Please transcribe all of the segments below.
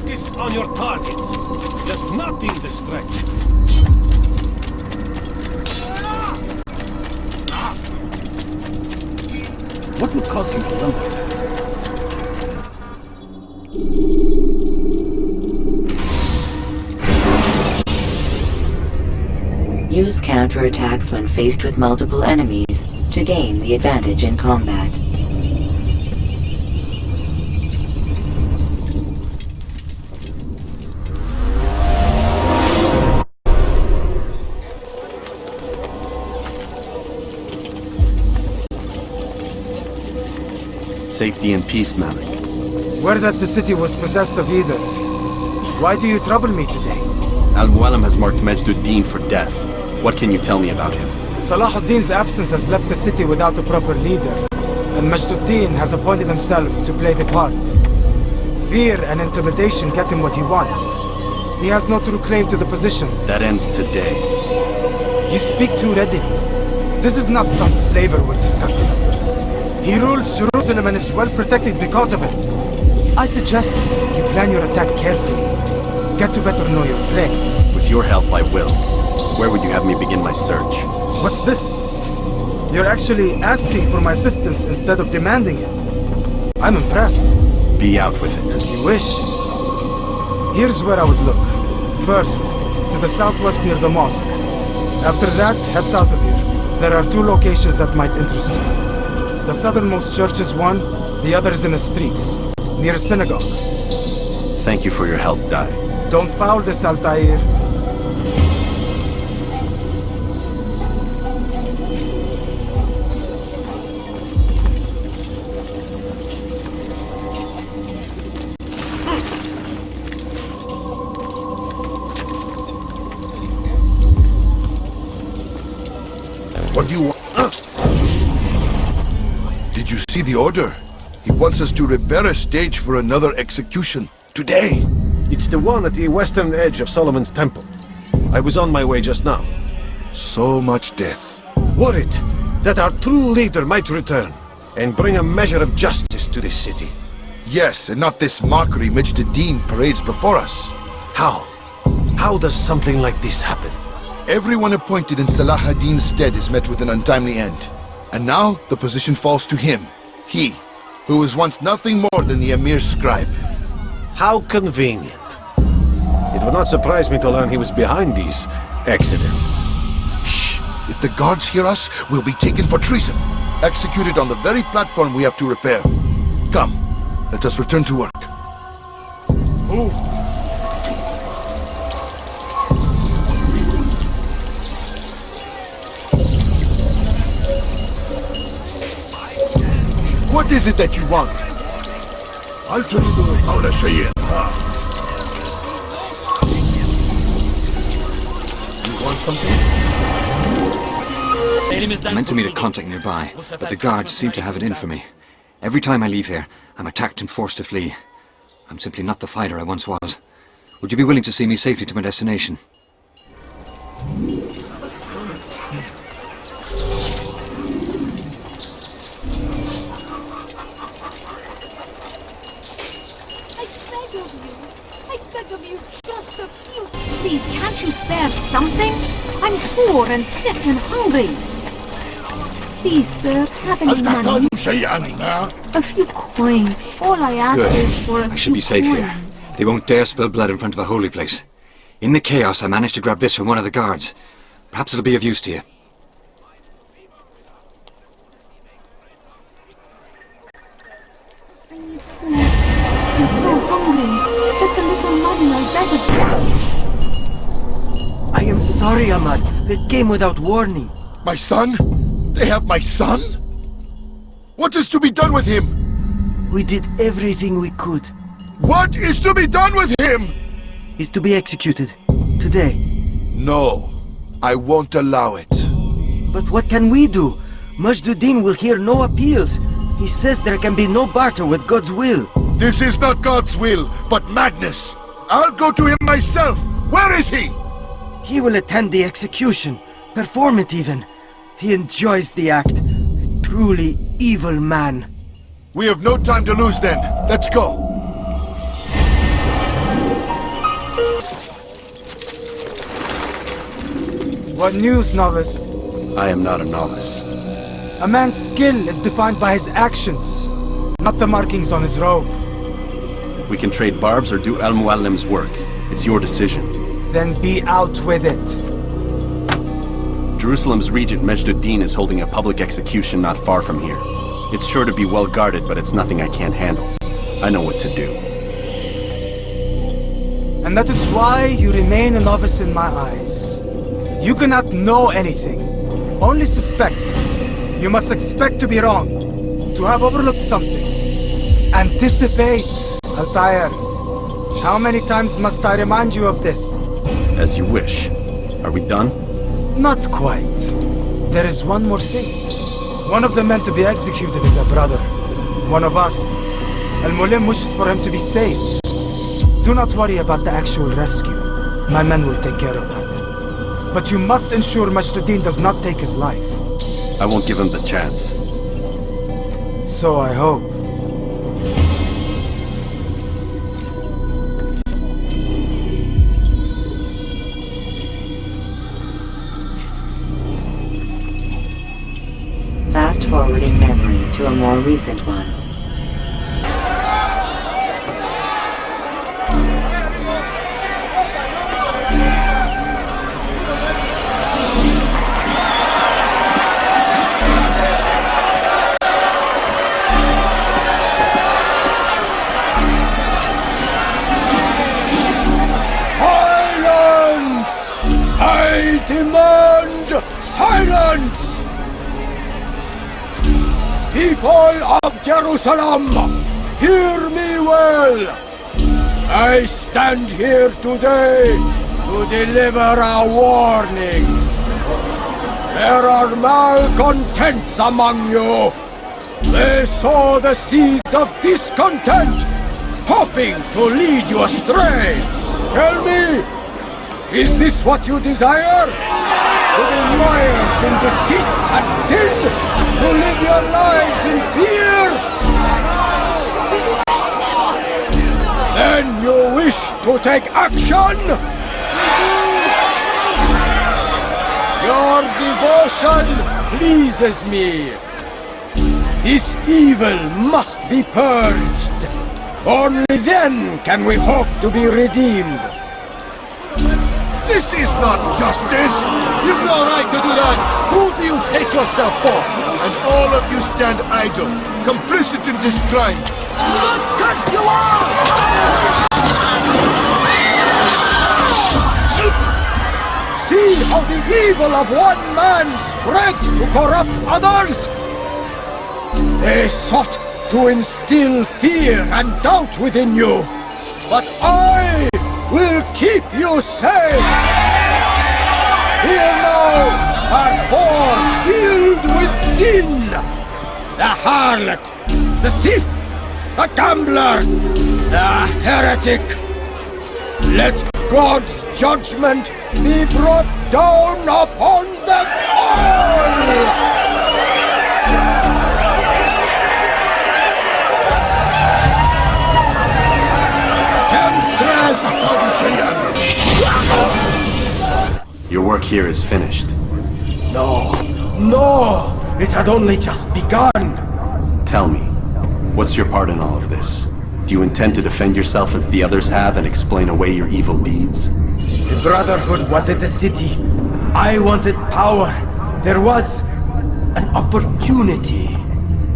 Focus on your target. Let nothing distract you. What would cause him to run? Use counterattacks when faced with multiple enemies to gain the advantage in combat. Safety and peace, Malik. Word that the city was possessed of either. Why do you trouble me today? Al-Mualim has marked Majd-ud-Din for death. What can you tell me about him? Salah ad-Din's absence has left the city without a proper leader, and Majd-ud-Din has appointed himself to play the part. Fear and intimidation get him what he wants. He has no true claim to the position. That ends today. You speak too readily. This is not some slaver we're discussing. He rules Jerusalem and is well protected because of it. I suggest you plan your attack carefully. Get to better know your prey. With your help, I will. Where would you have me begin my search? What's this? You're actually asking for my assistance instead of demanding it. I'm impressed. Be out with it. As you wish. Here's where I would look. First, to the southwest near the mosque. After that, head south of here. There are 2 locations that might interest you. The southernmost church is one, the other is in the streets, near a synagogue. Thank you for your help, Dai. Don't foul this, Altair. What do you want? Did you see the order? He wants us to repair a stage for another execution. Today! It's the one at the western edge of Solomon's temple. I was on my way just now. So much death. Worried that our true leader might return and bring a measure of justice to this city. Yes, and not this mockery Majd-ud-Din parades before us. How? How does something like this happen? Everyone appointed in Salah ad-Din's stead is met with an untimely end. And now, the position falls to him. He, who was once nothing more than the Emir's scribe. How convenient. It would not surprise me to learn he was behind these accidents. Shh! If the guards hear us, we'll be taken for treason. Executed on the very platform we have to repair. Come, let us return to work. What is it that you want? You want something? I meant to meet a contact nearby, but the guards seem to have it in for me. Every time I leave here, I'm attacked and forced to flee. I'm simply not the fighter I once was. Would you be willing to see me safely to my destination? Please, can't you spare something? I'm poor and sick and hungry. Please, sir, have any money? A few coins. All I ask is for a few I should be safe coins. here. They won't dare spill blood in front of a holy place. In the chaos, I managed to grab this from one of the guards. Perhaps it'll be of use to you. I'm so hungry. Just a little money, I beg of you. I am sorry, Ahmad. It came without warning. My son? They have my son? What is to be done with him? We did everything we could. What is to be done with him? He's to be executed. Today. No, I won't allow it. But what can we do? Majd-ud-Din will hear no appeals. He says there can be no barter with God's will. This is not God's will, but madness. I'll go to him myself. Where is he? He will attend the execution. Perform it even. He enjoys the act. Truly evil man. We have no time to lose then. Let's go. What news, novice? I am not a novice. A man's skill is defined by his actions, not the markings on his robe. We can trade barbs or do Al-Muallim's work. It's your decision. Then be out with it. Jerusalem's regent Majd-ud-Din is holding a public execution not far from here. It's sure to be well guarded, but it's nothing I can't handle. I know what to do. And that is why you remain a novice in my eyes. You cannot know anything, only suspect. You must expect to be wrong, to have overlooked something. Anticipate, Altair. How many times must I remind you of this? As you wish. Are we done? Not quite. There is one more thing. One of the men to be executed is a brother. One of us. Al-Mualim wishes for him to be saved. Do not worry about the actual rescue. My men will take care of that. But you must ensure Majd-ud-Din does not take his life. I won't give him the chance. So I hope. Fast-forwarding memory to a more recent one. Silence! I demand silence! People of Jerusalem, hear me well. I stand here today to deliver a warning. There are malcontents among you. They sow the seed of discontent, hoping to lead you astray. Tell me, is this what you desire? To be mired in deceit and sin? To live your lives in fear? Then you wish to take action? Your devotion pleases me. This evil must be purged. Only then can we hope to be redeemed. This is not justice! You've no right to do that! Who do you take yourself for? And all of you stand idle, complicit in this crime. Curse you all! See how the evil of one man spreads to corrupt others? They sought to instill fear and doubt within you, but I will keep you safe! Here now are four filled with sin! The harlot, the thief, the gambler, the heretic! Let God's judgment be brought down upon them all! Your work here is finished. No, no! It had only just begun! Tell me, what's your part in all of this? Do you intend to defend yourself as the others have and explain away your evil deeds? The Brotherhood wanted the city. I wanted power. There was an opportunity.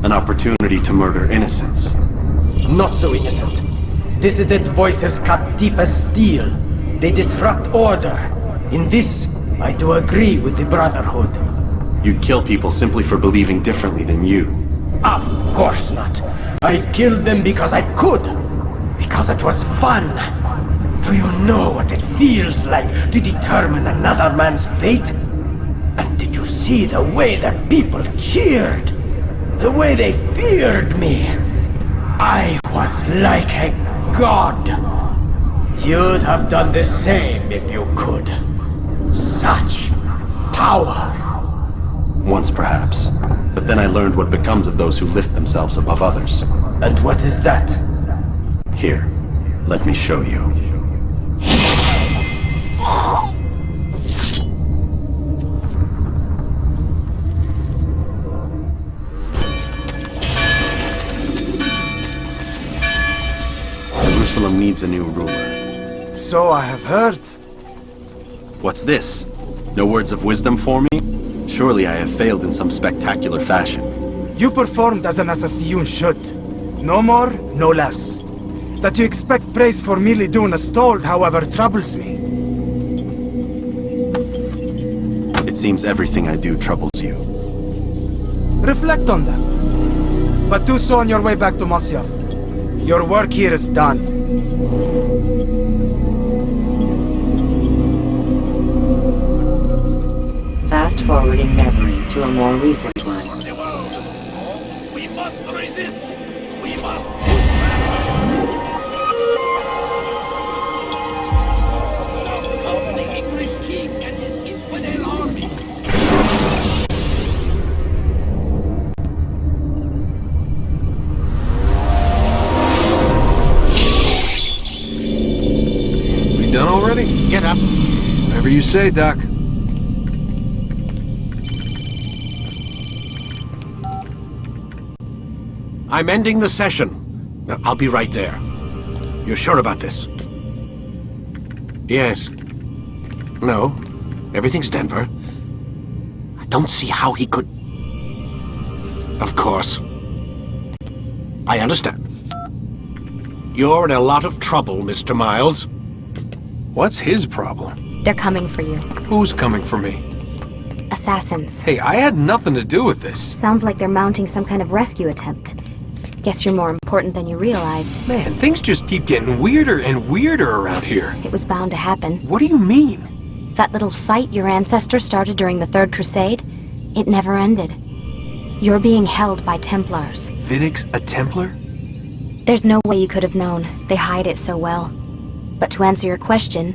An opportunity to murder innocents. Not so innocent. Dissident voices cut deep as steel. They disrupt order. In this, I do agree with the Brotherhood. You'd kill people simply for believing differently than you. Of course not. I killed them because I could. Because it was fun. Do you know what it feels like to determine another man's fate? And did you see the way the people cheered? The way they feared me? I was like a god. You'd have done the same if you could. Such power. Once perhaps. But then I learned what becomes of those who lift themselves above others. And what is that? Here, let me show you. Jerusalem needs a new ruler. So I have heard. What's this? No words of wisdom for me? Surely I have failed in some spectacular fashion. You performed as an assassin should. No more, no less. That you expect praise for merely doing as told, however, troubles me. It seems everything I do troubles you. Reflect on that. But do so on your way back to Masyaf. Your work here is done. Fast-forwarding memory to a more recent one. We must resist! We must! The English king and his infidel army! We done already? Get up. Whatever you say, Doc. I'm ending the session. I'll be right there. You're sure about this? Yes. No. Everything's Denver. I don't see how he could... Of course. I understand. You're in a lot of trouble, Mr. Miles. What's his problem? They're coming for you. Who's coming for me? Assassins. Hey, I had nothing to do with this. Sounds like they're mounting some kind of rescue attempt. Guess you're more important than you realized. Man, things just keep getting weirder and weirder around here. It was bound to happen. What do you mean? That little fight your ancestor started during the Third Crusade, it never ended. You're being held by Templars. Vidic's a Templar? There's no way you could have known. They hide it so well. But to answer your question,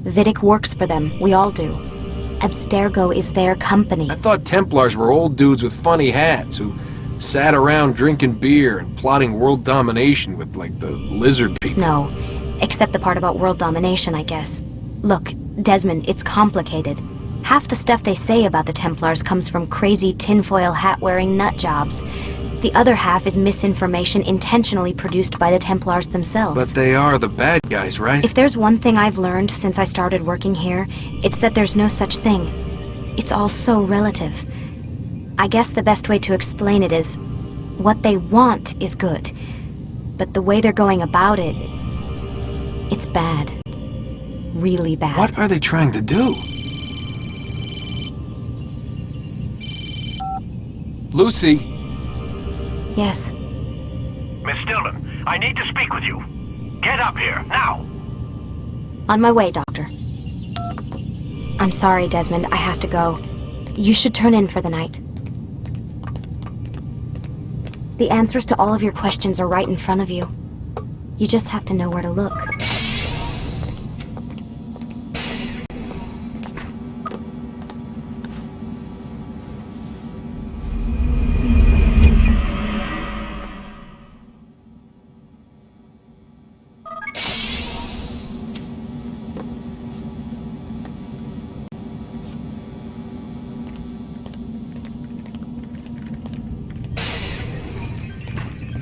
Vidic works for them. We all do. Abstergo is their company. I thought Templars were old dudes with funny hats who sat around drinking beer and plotting world domination with, like, the lizard people. No, except the part about world domination, I guess. Look, Desmond, it's complicated. Half the stuff they say about the Templars comes from crazy tinfoil hat-wearing nutjobs. The other half is misinformation intentionally produced by the Templars themselves. But they are the bad guys, right? If there's one thing I've learned since I started working here, it's that there's no such thing. It's all so relative. I guess the best way to explain it is, what they want is good. But the way they're going about it, it's bad. Really bad. What are they trying to do? Lucy? Yes. Miss Stillman, I need to speak with you. Get up here, now! On my way, Doctor. I'm sorry, Desmond. I have to go. You should turn in for the night. The answers to all of your questions are right in front of you. You just have to know where to look.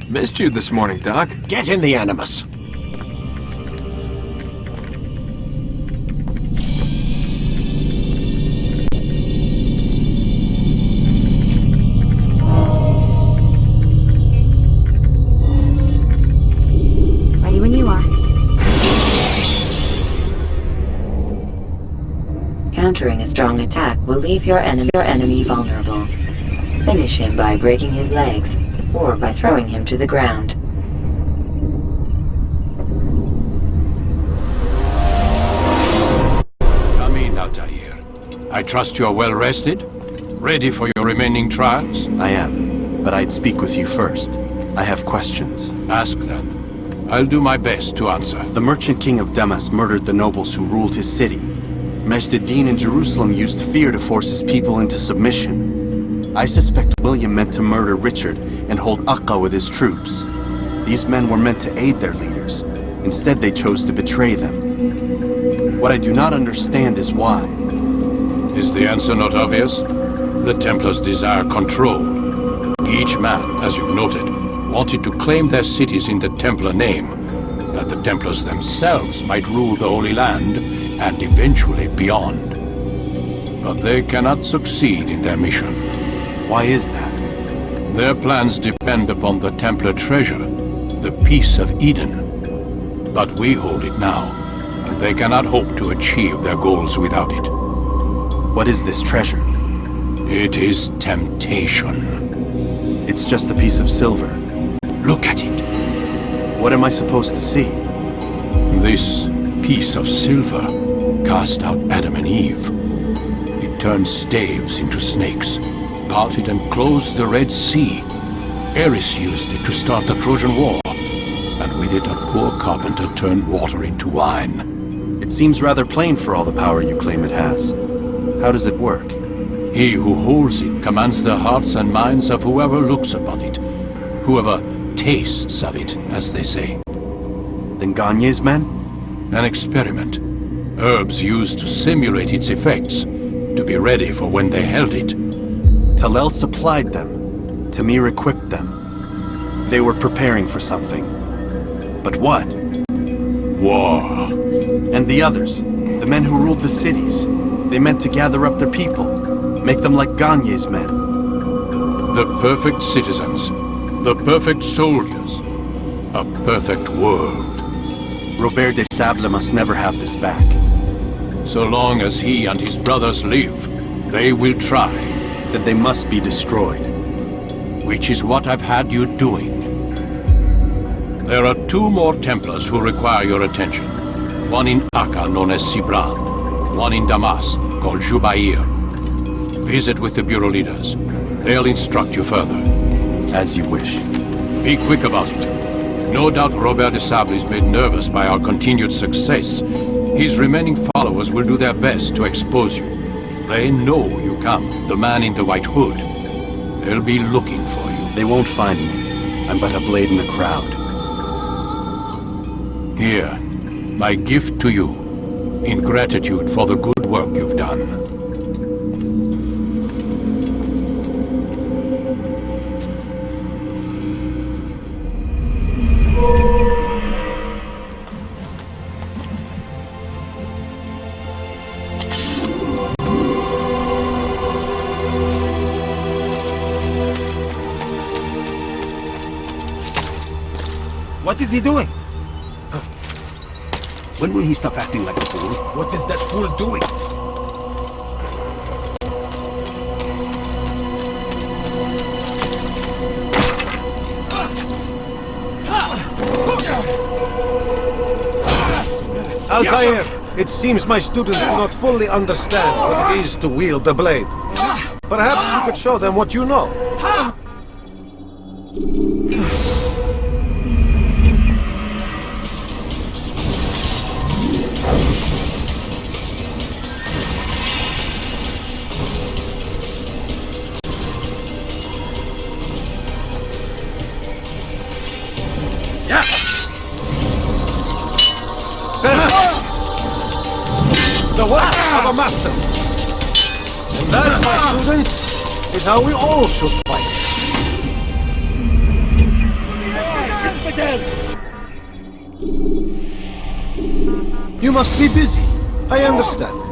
Missed you this morning, Doc. Get in the Animus. Ready when you are. Countering a strong attack will leave your enemy vulnerable. Finish him by breaking his legs, or by throwing him to the ground. Come in, Altair. I trust you are well rested? Ready for your remaining trials? I am, but I'd speak with you first. I have questions. Ask then. I'll do my best to answer. The merchant king of Damas murdered the nobles who ruled his city. Majd ad-Din in Jerusalem used fear to force his people into submission. I suspect William meant to murder Richard and hold Aqqa with his troops. These men were meant to aid their leaders. Instead, they chose to betray them. What I do not understand is why. Is the answer not obvious? The Templars desire control. Each man, as you've noted, wanted to claim their cities in the Templar name. that the Templars themselves might rule the Holy Land and eventually beyond. But they cannot succeed in their mission. Why is that? Their plans depend upon the Templar treasure, the Peace of Eden. But we hold it now, and they cannot hope to achieve their goals without it. What is this treasure? It is temptation. It's just a piece of silver. Look at it. What am I supposed to see? This piece of silver cast out Adam and Eve. It turned staves into snakes, parted and closed the Red Sea. Ares used it to start the Trojan War, and with it a poor carpenter turned water into wine. It seems rather plain for all the power you claim it has. How does it work? He who holds it commands the hearts and minds of whoever looks upon it, whoever tastes of it, as they say. Then Gagne's men? An experiment. Herbs used to simulate its effects, to be ready for when they held it. Talel supplied them. Tamir equipped them. They were preparing for something. But what? War. And the others, the men who ruled the cities, they meant to gather up their people, make them like Gagne's men. The perfect citizens, the perfect soldiers, a perfect world. Robert de Sable must never have this back. So long as he and his brothers live, they will try. Then they must be destroyed. Which is what I've had you doing. There are 2 more Templars who require your attention. One in Akka, known as Sibran. One in Damas, called Jubair. Visit with the Bureau leaders. They'll instruct you further. As you wish. Be quick about it. No doubt Robert de Sable is made nervous by our continued success. His remaining followers will do their best to expose you. They know you come, the man in the white hood. They'll be looking for you. They won't find me. I'm but a blade in the crowd. Here, my gift to you, in gratitude for the good work you've done. What is he doing? When will he stop acting like a fool? What is that fool doing? Altair, it seems my students do not fully understand what it is to wield the blade. Perhaps you could show them what you know. The work of a master. And that, my students, is how we all should fight. You must be busy. I understand.